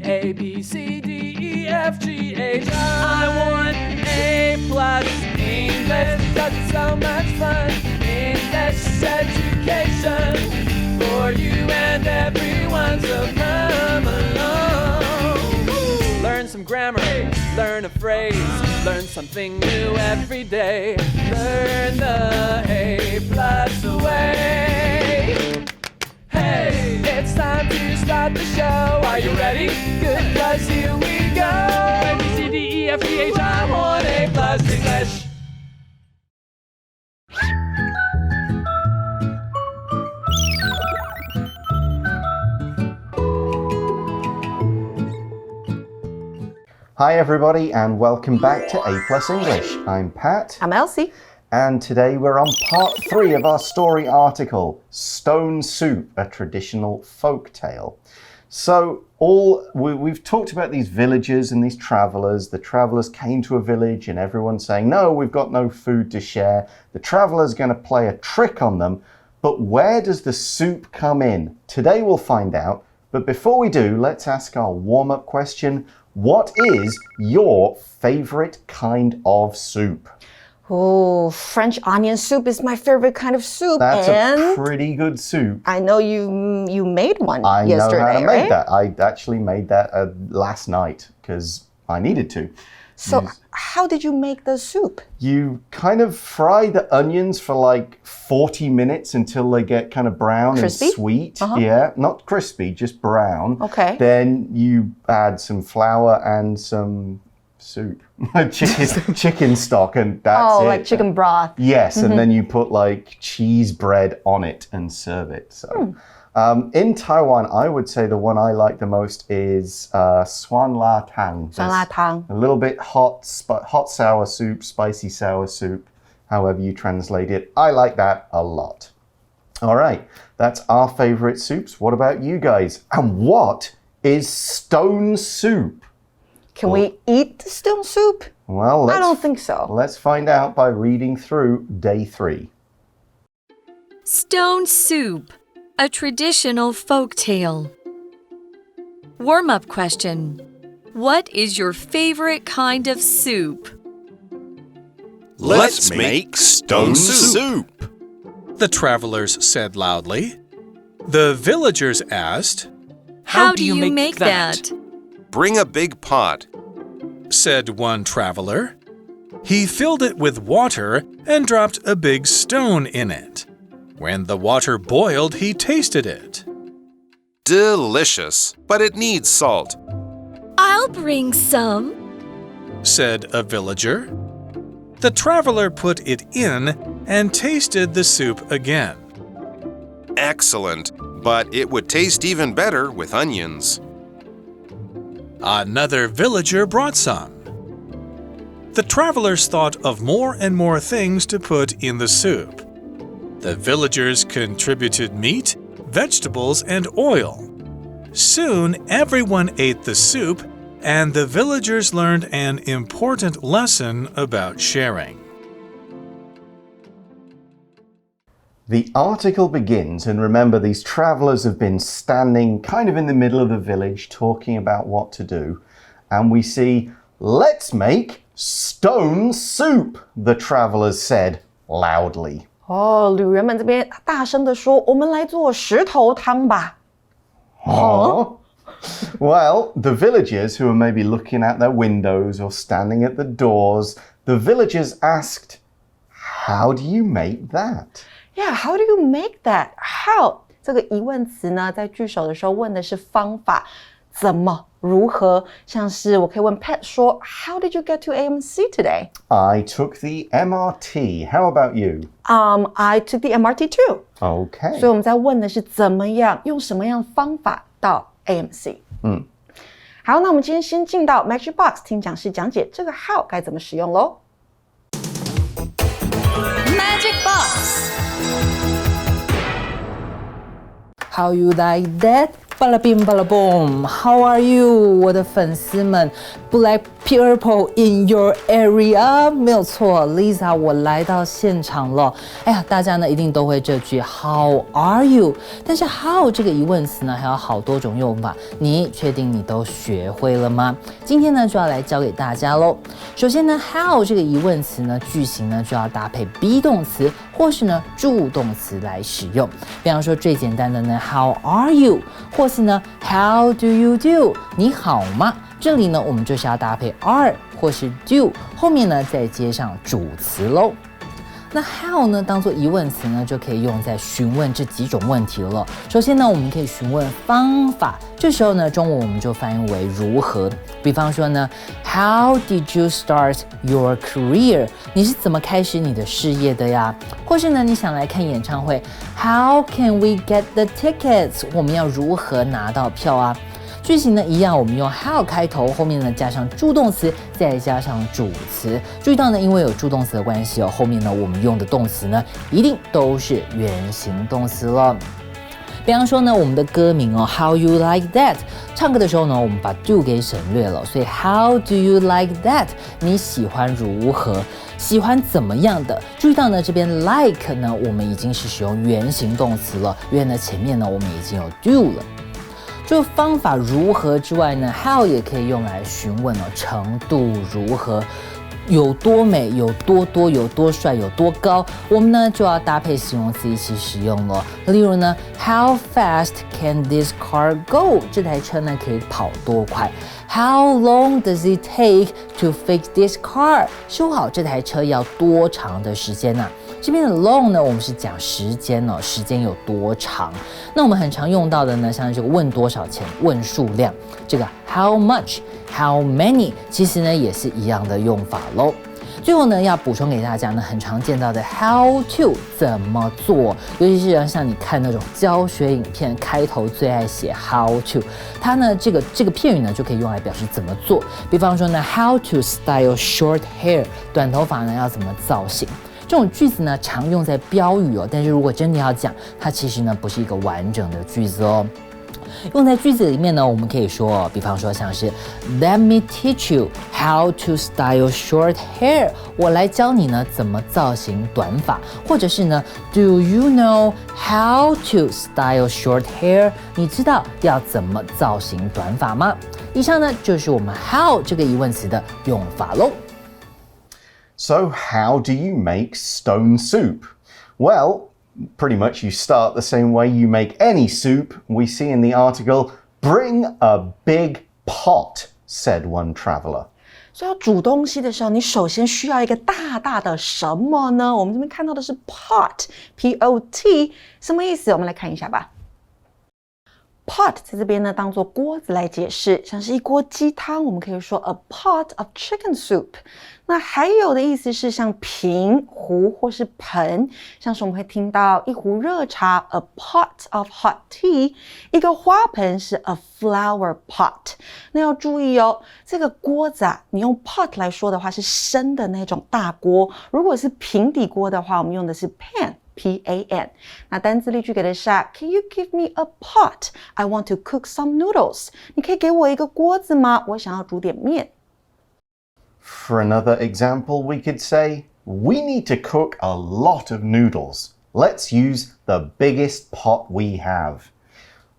A, B, C, D, E, F, G, H, I want A+. English, that's so much fun. English education for you and everyone, so come along. Learn some grammar, learn a phrase, learn something new every day. Learn the A+ way. Hey, it's time to start the show. Are you ready? Good, 'cause here we go. A, B, C, D, E, F, G, H, I want A+ English. Hi everybody and welcome back to A+ English. I'm Pat. I'm Elsie. And today we're on part 3 of our story article, Stone Soup, a traditional folk tale. So we've talked about these villagers and these travelers. The travelers came to a village and everyone's saying, no, we've got no food to share. The traveler's going to play a trick on them. But where does the soup come in? Today we'll find out. But before we do, let's ask our warm-up question. What is your favorite kind of soup? Oh, French onion soup is my favorite kind of soup. That's a pretty good soup. I know you made one yesterday, I know how to make right? that. I actually made that last night because I needed to. So how did you make the soup? You kind of fry the onions for like 40 minutes until they get kind of brown crispy? And sweet. Yeah, not crispy, just brown. Okay. Then you add some flour and some soup, chicken stock, and that's it. Oh, like chicken broth. Yes, and then you put like cheese bread on it and serve it. So. In Taiwan, I would say the one I like the most is suan la tang. 酸辣汤. A little bit hot sour soup, spicy sour soup, however you translate it. I like that a lot. All right, that's our favorite soups. What about you guys? And what is stone soup? Can we eat the stone soup? Well, I don't think so. Let's find out by reading through day 3. Stone soup. A traditional folk tale. Warm-up question. What is your favorite kind of soup? Let's make stone soup. The travelers said loudly. The villagers asked, How do you make that? Bring a big pot, said one traveler. He filled it with water and dropped a big stone in it. When the water boiled, he tasted it. Delicious, but it needs salt, I'll bring some, said a villager. The traveler put it in and tasted the soup again. Excellent, but it would taste even better with onions. Another villager brought some. The travelers thought of more and more things to put in the soup. The villagers contributed meat, vegetables, and oil. Soon, everyone ate the soup, and the villagers learned an important lesson about sharing. The article begins, and remember, these travelers have been standing kind of in the middle of the village talking about what to do. And we see, let's make stone soup, the travelers said loudly. 旅人们这边大声地说，我们来做石头汤吧。Well, the villagers who are maybe looking out their windows or standing at the doors, the villagers asked, how do you make that? Yeah, how do you make that? How 这个疑问词呢，在句首的时候问的是方法，怎么如何？像是我可以问 Pat 说 How did you get to AMC today? I took the MRT. How about you? I took the MRT too. Okay. 所以我们在问的是怎么样，用什么样的方法到 AMC。好，那我们今天先进到 Magic Box 听讲师讲解这个 how 该怎么使用咯。Magic Box. How you like that? 巴拉冰巴拉 boom. How are you, 我的粉丝们？不来 people in your area？ 没有错 ，Lisa， 我来到现场了。哎呀，大家呢一定都会这句 How are you？ 但是 How 这个疑问词呢还有好多种用法，你确定你都学会了吗？今天呢就要来教给大家喽。首先呢 ，How 这个疑问词呢句型呢就要搭配 be 动词或是呢助动词来使用。比方说最简单的呢 How are you？ 或是呢 How do you do？ 你好吗？这里呢我们就是要搭配 are 或是 do， 后面呢再接上主词喽。那 how 呢当做疑问词呢就可以用在询问这几种问题了。首先呢我们可以询问方法，这时候呢中文我们就翻译为如何。比方说呢 How did you start your career？ 你是怎么开始你的事业的呀？或是呢你想来看演唱会 How can we get the tickets？ 我们要如何拿到票啊？句型呢一样，我们用 how 开头，后面呢加上助动词，再加上主词。注意到呢，因为有助动词的关系哦，后面呢我们用的动词呢一定都是原形动词了。比方说呢，我们的歌名哦 ，How you like that？ 唱歌的时候呢，我们把 do 给省略了，所以 How do you like that？ 你喜欢如何？喜欢怎么样的？注意到呢，这边 like 呢，我们已经是使用原形动词了，因为呢前面呢我们已经有 do 了。除了方法如何之外呢 ，how 也可以用来询问程度如何，有多美，有多多，有多帅，有多高，我们呢就要搭配形容词一起使用了。例如呢 ，How fast can this car go？ 这台车呢可以跑多快 ？How long does it take to fix this car？ 修好这台车要多长的时间呢？这边的 long 呢，我们是讲时间哦，时间有多长。那我们很常用到的呢，像这个问多少钱、问数量，这个 how much、how many， 其实呢也是一样的用法喽。最后呢，要补充给大家呢，很常见到的 how to 怎么做，尤其是像你看那种教学影片，开头最爱写 how to， 它呢这个片语呢就可以用来表示怎么做。比方说呢 ，how to style short hair， 短头发呢要怎么造型。这种句子呢常用在标语哦，但是如果真的要讲，它其实呢不是一个完整的句子哦。用在句子里面呢，我们可以说，比方说像是 Let me teach you how to style short hair。我来教你呢怎么造型短发，或者是呢 Do you know how to style short hair？ 你知道要怎么造型短发吗？以上呢就是我们 how 这个疑问词的用法喽。So, how do you make stone soup? Well, pretty much you start the same way you make any soup. We see in the article, bring a big pot, said one traveler. 所以要煮东西的时候，你首先需要一个大大的什么呢？我们这边看到的是 pot，P-O-T， 什么意思？我们来看一下吧。Pot 在这边呢当做锅子来解释，像是一锅鸡汤，我们可以说 a pot of chicken soup。那还有的意思是像瓶、壶或是盆，像是我们会听到一壶热茶 a pot of hot tea， 一个花盆是 a flower pot。那要注意哦，这个锅子啊，你用 pot 来说的话是深的那种大锅，如果是平底锅的话，我们用的是 pan。P-A-N。那单字例句给的是 Can you give me a pot? I want to cook some noodles. 你可以给我一个锅子吗？我想要煮点面。For another example, we could say, We need to cook a lot of noodles. Let's use the biggest pot we have.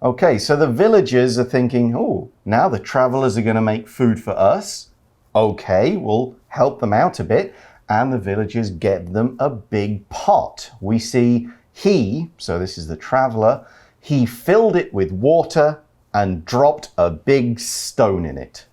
Okay, so the villagers are thinking, oh, now the travelers are going to make food for us. Okay, we'll help them out a bit. And the villagers get them a big pot. We see he, so this is the traveler, he filled it with water and dropped a big stone in it.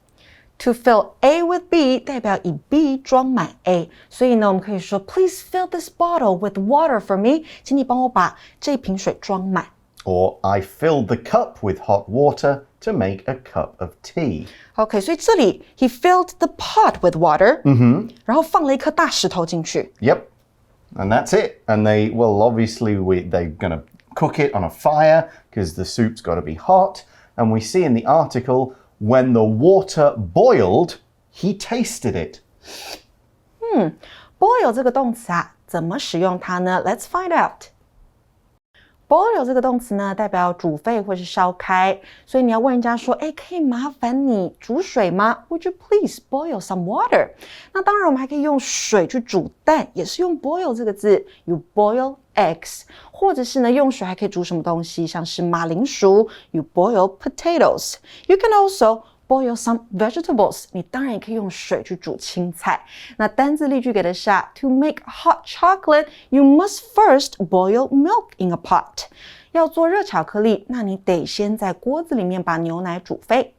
To fill A with B 代表以 B 装满 A， 所以呢，我们可以说 Please fill this bottle with water for me， 请你帮我把这瓶水装满。Or I filled the cup with hot water to make a cup of tea. OK， 所以这里 he filled the pot with water， 然后放了一颗大石头进去。Yep, and that's it. And obviously they're going to cook it on a fire because the soup's got to be hot. And we see in the article, when the water boiled, he tasted it. Boil 这个动词啊，怎么使用它呢？ Let's find out. boil 这个动词呢，代表煮沸或是烧开，所以你要问人家说，可以麻烦你煮水吗 ？Would you please boil some water？ 那当然，我们还可以用水去煮蛋，也是用 boil 这个字。You boil eggs， 或者是呢，用水还可以煮什么东西，像是马铃薯 ，You boil potatoes。You can also boil some vegetables， 你当然也可以用水去煮青菜。那单字例句给的是To make hot chocolate, you must first boil milk in a pot。要做热巧克力，那你得先在锅子里面把牛奶煮沸。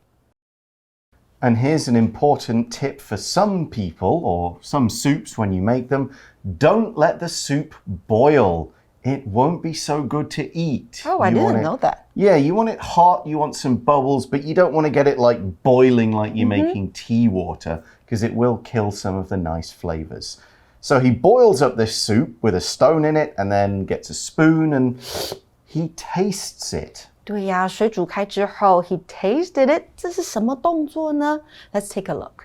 And here's an important tip for some people or some soups when you make them. Don't let the soup boil. It won't be so good to eat. Oh, I didn't know that. Yeah, you want it hot, you want some bubbles, but you don't want to get it like boiling like you're making tea water because it will kill some of the nice flavors. So he boils up this soup with a stone in it and then gets a spoon and he tastes it. 对呀，水煮开之后 he tasted it， 这是什么动作呢？ Let's take a look.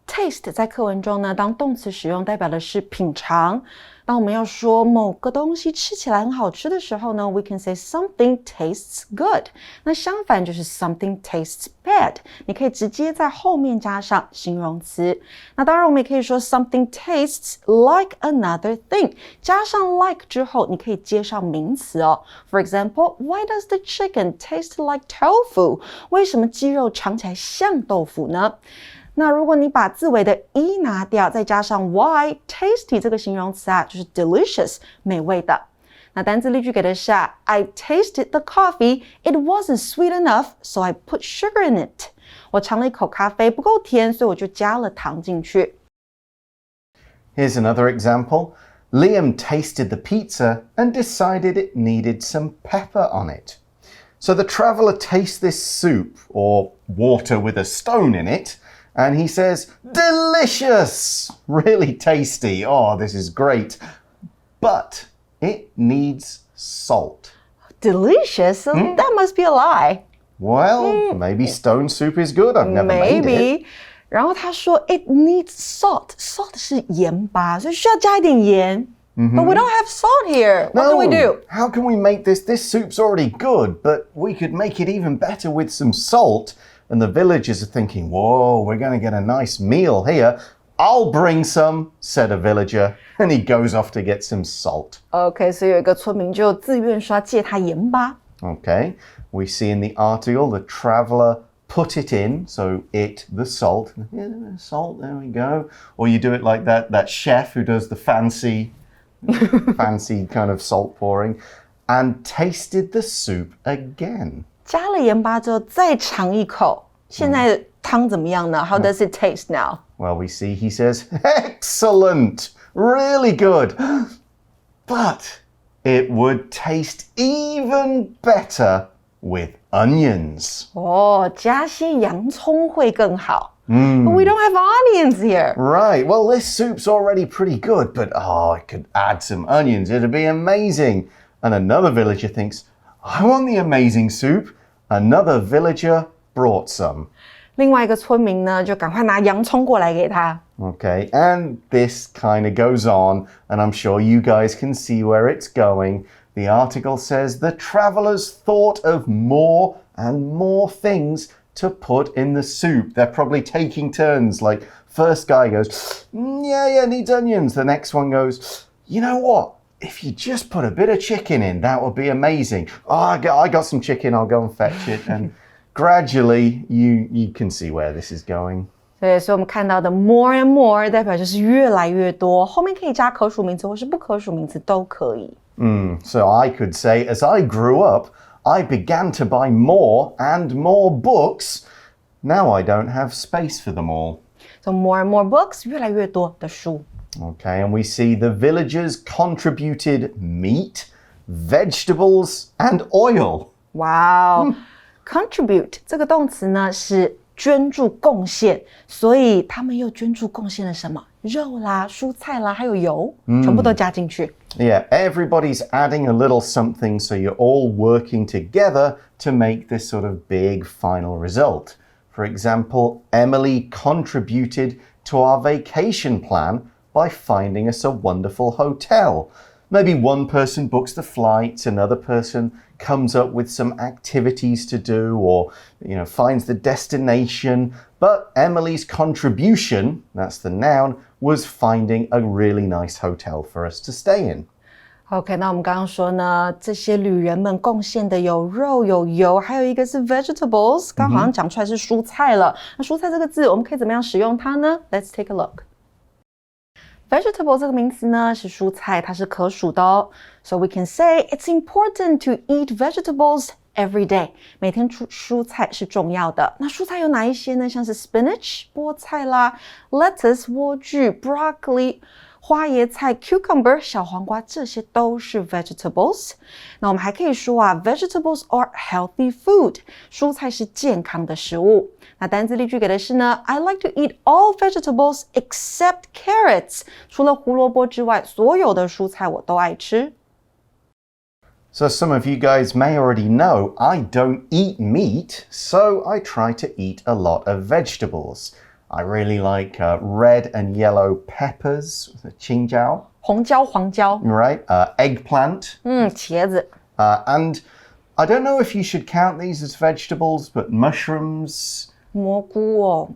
Taste 在课文中呢，当动词使用代表的是品尝。当我们要说某个东西吃起来很好吃的时候呢 we can say something tastes good。那相反就是 something tastes bad。你可以直接在后面加上形容词。那当然我们也可以说 something tastes like another thing。加上 like 之后，你可以接上名词哦。For example, why does the chicken taste like tofu？ 为什么鸡肉尝起来像豆腐呢？那如果你把字尾的 e 拿掉，再加上 y tasty 这个形容词就是 delicious 美味的。那单字例句给的是I tasted the coffee, it wasn't sweet enough, so I put sugar in it. 我尝了一口咖啡，不够甜，所以我就加了糖进去。Here's another example. Liam tasted the pizza and decided it needed some pepper on it. So the traveller tastes this soup, or water with a stone in it, and he says, delicious, really tasty. Oh, this is great. But it needs salt. Delicious? That must be a lie. Well, maybe stone soup is good. I've never made it. 然后他说 it needs salt. Salt 是盐巴，所以需要加一点盐。But we don't have salt here. What can we do? How can we make this? This soup's already good, but we could make it even better with some salt. And the villagers are thinking, whoa, we're going to get a nice meal here. I'll bring some, said a villager, and he goes off to get some salt. Okay, 所以有一个村民就自愿说借他盐巴。Okay, we see in the article the traveller put it in, so it, the salt. Yeah, salt, there we go. Or you do it like that chef who does the fancy kind of salt pouring, and tasted the soup again. 加了盐巴之后再尝一口，现在汤怎么样呢？ How does it taste now? Well, we see he says, excellent, really good. But it would taste even better with onions. 加些洋葱会更好。But we don't have onions here. Right, well, this soup's already pretty good, but I could add some onions. It'd be amazing. And another villager thinks, I want the amazing soup. Another villager brought some. 另外一个村民呢，就赶快拿洋葱过来给他。Okay, and this kind of goes on, and I'm sure you guys can see where it's going. The article says the travellers thought of more and more things to put in the soup. They're probably taking turns. Like, first guy goes, yeah, needs onions. The next one goes, you know what? If you just put a bit of chicken in, that would be amazing. Oh, I got some chicken, I'll go and fetch it. And gradually, you can see where this is going. 对，所以我们看到的 more and more 代表就是越来越多，后面可以加可数名词或是不可数名词都可以。So I could say, as I grew up, I began to buy more and more books. Now I don't have space for them all. So more and more books, 越来越多的书。Okay, and we see the villagers contributed meat, vegetables, and oil. Wow, contribute 这个动词呢是捐助贡献，所以他们又捐助贡献了什么？肉啦、蔬菜啦，还有油，全部都加进去。Yeah, everybody's adding a little something, so you're all working together to make this sort of big final result. For example, Emily contributed to our vacation plan by finding us a wonderful hotel. maybe one person books the flights, another person comes up with some activities to do, or finds the destination. But Emily's contribution, that's the noun, was finding a really nice hotel for us to stay in. OK， 那我们刚刚说呢，这些旅人们贡献的有肉有油，还有一个是 vegetables， 刚好像讲出来是蔬菜了。那蔬菜这个字，我们可以怎么样使用它呢？ Let's take a look。Vegetable 这个名词呢是蔬菜，它是可数的哦。So we can say it's important to eat vegetables every day. 每天吃蔬菜是重要的。那蔬菜有哪一些呢？像是 spinach 菠菜啦 ，lettuce 莴苣 ，broccoli 花椰菜 ，cucumber 小黄瓜，这些都是 vegetables。那我们还可以说啊 ，vegetables are healthy food. 蔬菜是健康的食物。那单字例句给的是呢 I like to eat all vegetables except carrots. 除了胡萝卜之外，所有的蔬菜我都爱吃。So some of you guys may already know I don't eat meat, so I try to eat a lot of vegetables. I really like red and yellow peppers, 青椒，红椒、黄椒 right? Eggplant. 茄子 And I don't know if you should count these as vegetables, but mushrooms, 蘑菇哦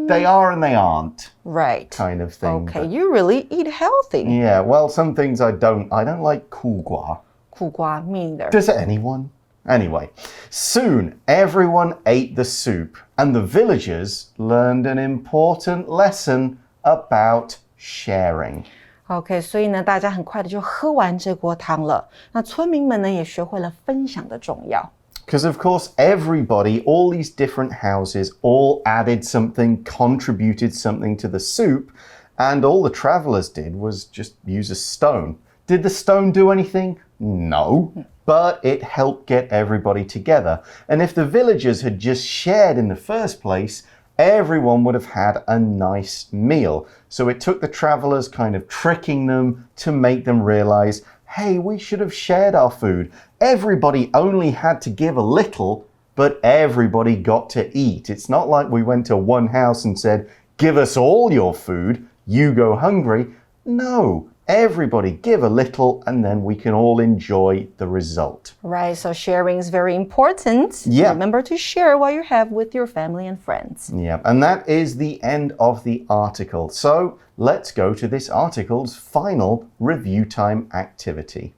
they are and they aren't Right. kind of thing. Okay, you really eat healthy. Yeah, well, some things I don't like 苦瓜. 苦瓜 me neither. Does anyone? Anyway, soon everyone ate the soup and the villagers learned an important lesson about sharing. OK， 所以呢，大家很快的就喝完这锅汤了。那村民们呢，也学会了分享的重要。Because, of course, everybody, all these different houses, all added something, contributed something to the soup, and all the travelers did was just use a stone. Did the stone do anything? No. But it helped get everybody together. And if the villagers had just shared in the first place, everyone would have had a nice meal. So it took the travelers kind of tricking them to make them realize, hey, we should have shared our food. Everybody only had to give a little, but everybody got to eat. It's not like we went to one house and said, give us all your food, you go hungry. No, everybody give a little and then we can all enjoy the result. Right, so sharing is very important. Yeah. Remember to share what you have with your family and friends. Yeah, and that is the end of the article. So let's go to this article's final review time activity.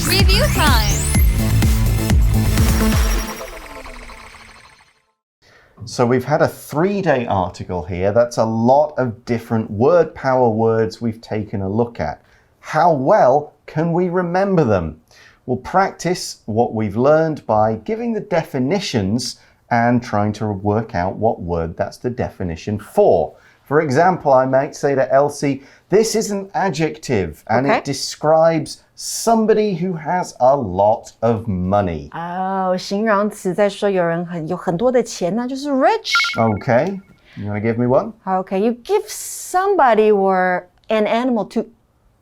Review time. So we've had a 3-day article here. That's a lot of different word power words we've taken a look at. How well can we remember them? We'll practice what we've learned by giving the definitions and trying to work out what word that's the definition for. For example, I might say to Elsie, this is an adjective and it describes somebody who has a lot of money. 形容词在说有很多的钱，那就是 rich. Okay, you want to give me one? Okay, you give somebody or an animal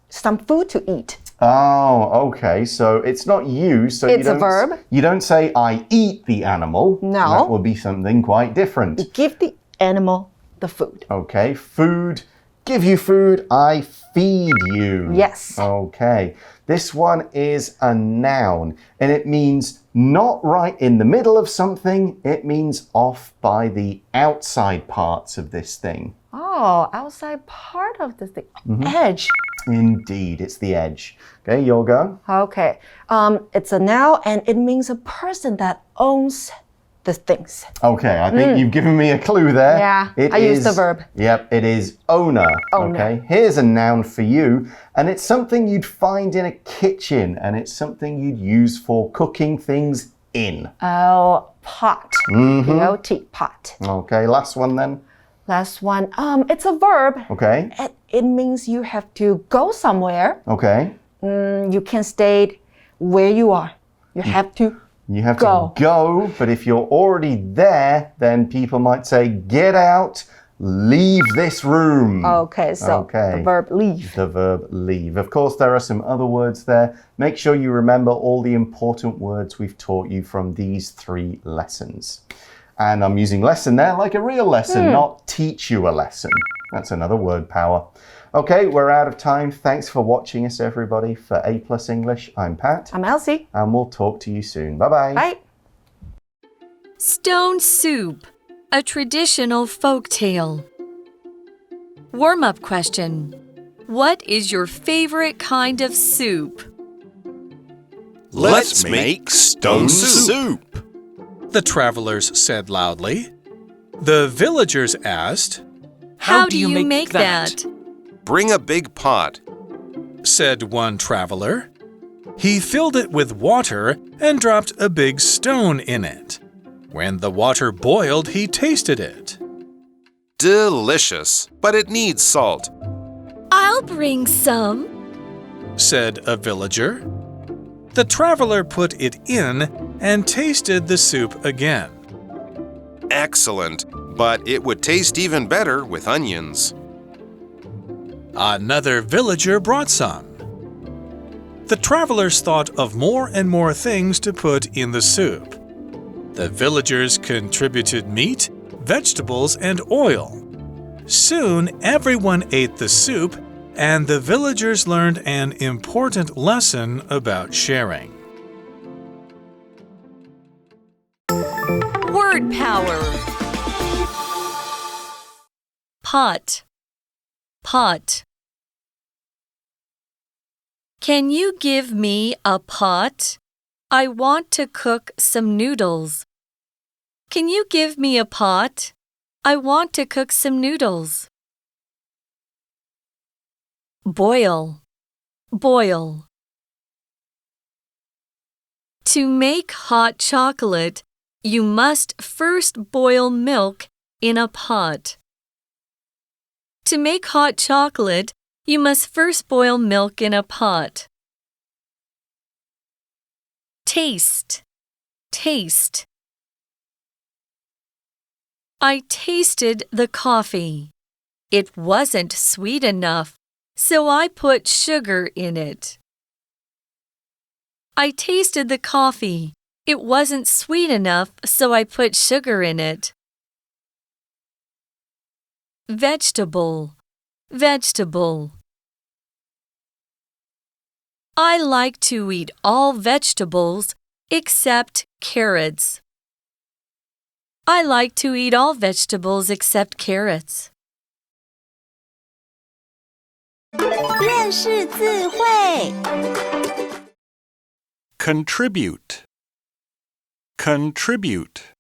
some food to eat. Oh, okay. So it's not you. So It's a verb. You don't say I eat the animal. No. That would be something quite different. You give the animal the food. Okay. Food. Give you food. I feed you. Yes. Okay. This one is a noun and it means not right in the middle of something. It means off by the outside parts of this thing. Oh, outside part of the thing. Edge. Indeed, it's the edge. Okay, your go. Okay. It's a noun and it means a person that owns the things. Okay, I think you've given me a clue there. Yeah, I used the verb. Yep, it is owner. Owner. Okay, here's a noun for you, and it's something you'd find in a kitchen, and it's something you'd use for cooking things in. Oh, pot. P-O-T, pot. Okay, last one then. Last one. It's a verb. Okay. It means you have to go somewhere. Okay. You can't stay where you are. You have to You have go. to go, but if you're already there, then people might say, get out, leave this room. Okay, so the verb leave. The verb leave. Of course, there are some other words there. Make sure you remember all the important words we've taught you from these 3 lessons. And I'm using lesson there like a real lesson, not teach you a lesson. That's another word power. Okay, we're out of time. Thanks for watching us, everybody. For A+ English, I'm Pat. I'm Elsie. And we'll talk to you soon. Bye-bye. Bye. Stone soup, a traditional folk tale. Warm-up question. What is your favorite kind of soup? Let's make stone soup. The travelers said loudly. The villagers asked, How do you make that? Bring a big pot. Said one traveler. He filled it with water and dropped a big stone in it. When the water boiled, he tasted it. Delicious, but it needs salt. I'll bring some, Said a villager. The traveler put it in and tasted the soup again. Excellent, but it would taste even better with onions. Another villager brought some. The travelers thought of more and more things to put in the soup. The villagers contributed meat, vegetables, and oil. Soon, everyone ate the soup, and the villagers learned an important lesson about sharing. word power. Pot, pot. Can you give me a pot? I want to cook some noodles. Can you give me a pot? I want to cook some noodles. Boil, boil. To make hot chocolate, you must first boil milk in a pot. To make hot chocolate, you must first boil milk in a pot. Taste, taste. I tasted the coffee. It wasn't sweet enough, so I put sugar in it. I tasted the coffee. It wasn't sweet enough, so I put sugar in it. Vegetable, vegetable. I like to eat all vegetables except carrots. I like to eat all vegetables except carrots. 认识字汇 Contribute. Contribute.